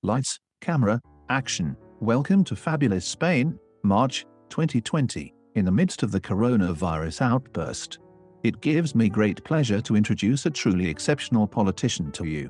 Lights, camera, action. Welcome to fabulous Spain, March 2020, in the midst of the coronavirus outburst. It gives me great pleasure to introduce a truly exceptional politician to you.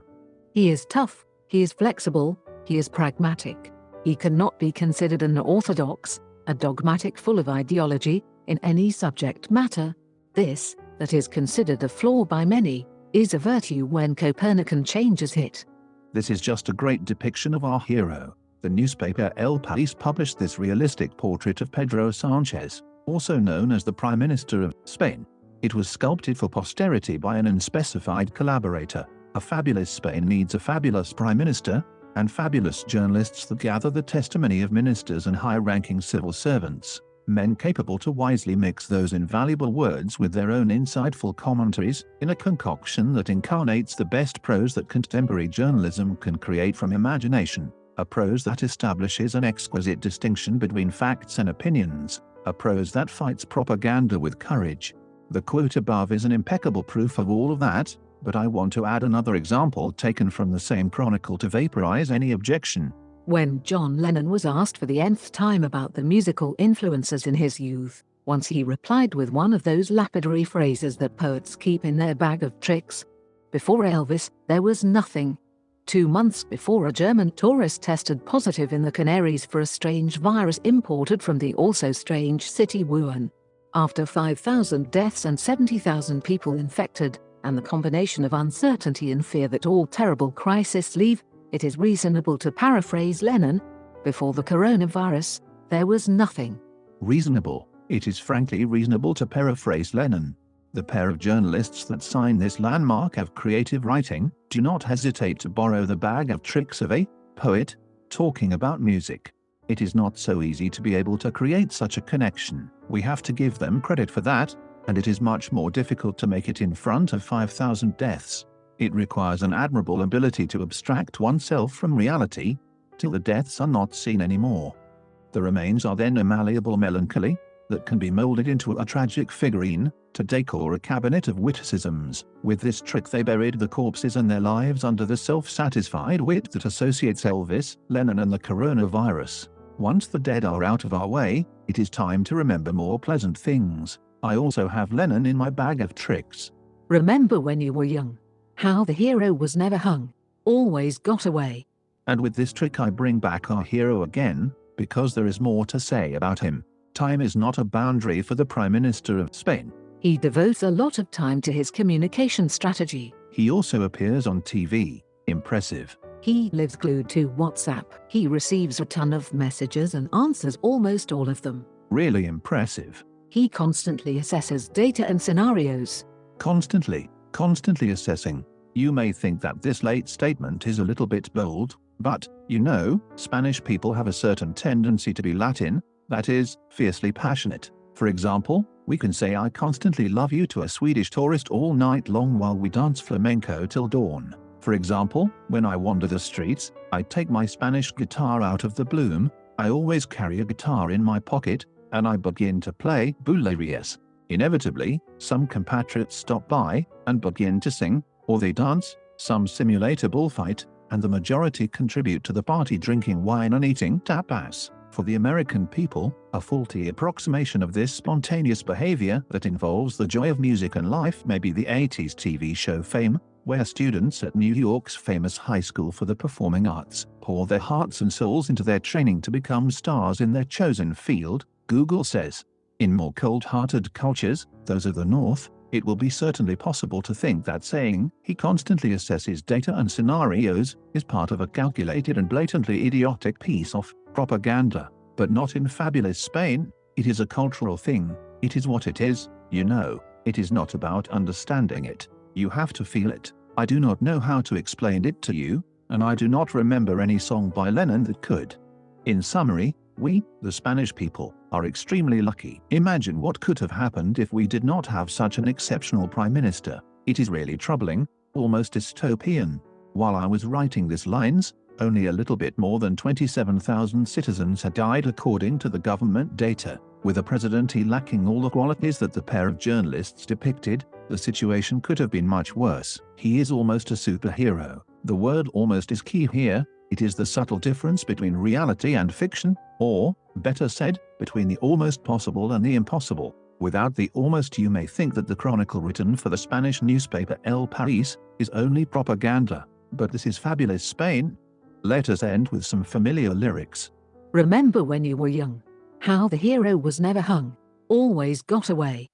He is tough, he is flexible, he is pragmatic. He cannot be considered an orthodox, a dogmatic full of ideology, in any subject matter. This, that is considered a flaw by many, is a virtue when Copernican changes hit. This is just a great depiction of our hero. The newspaper El País published this realistic portrait of Pedro Sánchez, also known as the Prime Minister of Spain. It was sculpted for posterity by an unspecified collaborator. A fabulous Spain needs a fabulous Prime Minister, and fabulous journalists that gather the testimony of ministers and high-ranking civil servants, men capable to wisely mix those invaluable words with their own insightful commentaries, in a concoction that incarnates the best prose that contemporary journalism can create from imagination, a prose that establishes an exquisite distinction between facts and opinions, a prose that fights propaganda with courage. The quote above is an impeccable proof of all of that, but I want to add another example taken from the same chronicle to vaporize any objection. When John Lennon was asked for the nth time about the musical influences in his youth, once he replied with one of those lapidary phrases that poets keep in their bag of tricks. Before Elvis, there was nothing. 2 months before, a German tourist tested positive in the Canaries for a strange virus imported from the also strange city Wuhan. After 5,000 deaths and 70,000 people infected, and the combination of uncertainty and fear that all terrible crises leave, it is reasonable to paraphrase Lennon: before the coronavirus, there was nothing. Reasonable. It is frankly reasonable to paraphrase Lennon. The pair of journalists that sign this landmark of creative writing do not hesitate to borrow the bag of tricks of a poet talking about music. It is not so easy to be able to create such a connection. We have to give them credit for that, and it is much more difficult to make it in front of 5,000 deaths. It requires an admirable ability to abstract oneself from reality, till the deaths are not seen anymore. The remains are then a malleable melancholy, that can be molded into a tragic figurine, to decor a cabinet of witticisms. With this trick they buried the corpses and their lives under the self-satisfied wit that associates Elvis, Lennon and the coronavirus. Once the dead are out of our way, it is time to remember more pleasant things. I also have Lennon in my bag of tricks. Remember when you were young, how the hero was never hung, always got away. And with this trick I bring back our hero again, because there is more to say about him. Time is not a boundary for the Prime Minister of Spain. He devotes a lot of time to his communication strategy. He also appears on TV. Impressive. He lives glued to WhatsApp. He receives a ton of messages and answers almost all of them. Really impressive. He constantly assesses data and scenarios. Constantly assessing. You may think that this late statement is a little bit bold, but, you know, Spanish people have a certain tendency to be Latin, that is, fiercely passionate. For example, we can say "I constantly love you" to a Swedish tourist all night long while we dance flamenco till dawn. For example, when I wander the streets, I take my Spanish guitar out of the bloom, I always carry a guitar in my pocket, and I begin to play bulerías. Inevitably, some compatriots stop by and begin to sing, or they dance, some simulate a bullfight, and the majority contribute to the party, drinking wine and eating tapas. For the American people, a faulty approximation of this spontaneous behavior that involves the joy of music and life may be the 80s TV show Fame, where students at New York's famous High School for the Performing Arts pour their hearts and souls into their training to become stars in their chosen field. Google says, in more cold-hearted cultures, those of the North, it will be certainly possible to think that saying "he constantly assesses data and scenarios" is part of a calculated and blatantly idiotic piece of propaganda. But not in fabulous Spain. It is a cultural thing. It is what it is, you know. It is not about understanding it. You have to feel it. I do not know how to explain it to you, and I do not remember any song by Lennon that could. In summary, we, the Spanish people, are extremely lucky. Imagine what could have happened if we did not have such an exceptional Prime Minister. It is really troubling, almost dystopian. While I was writing these lines, only a little bit more than 27,000 citizens had died according to the government data. With a president lacking all the qualities that the pair of journalists depicted, the situation could have been much worse. He is almost a superhero. The word "almost" is key here. It is the subtle difference between reality and fiction, or, better said, between the almost possible and the impossible. Without the almost, you may think that the chronicle written for the Spanish newspaper El País is only propaganda. But this is fabulous Spain. Let us end with some familiar lyrics. Remember when you were young, how the hero was never hung, always got away.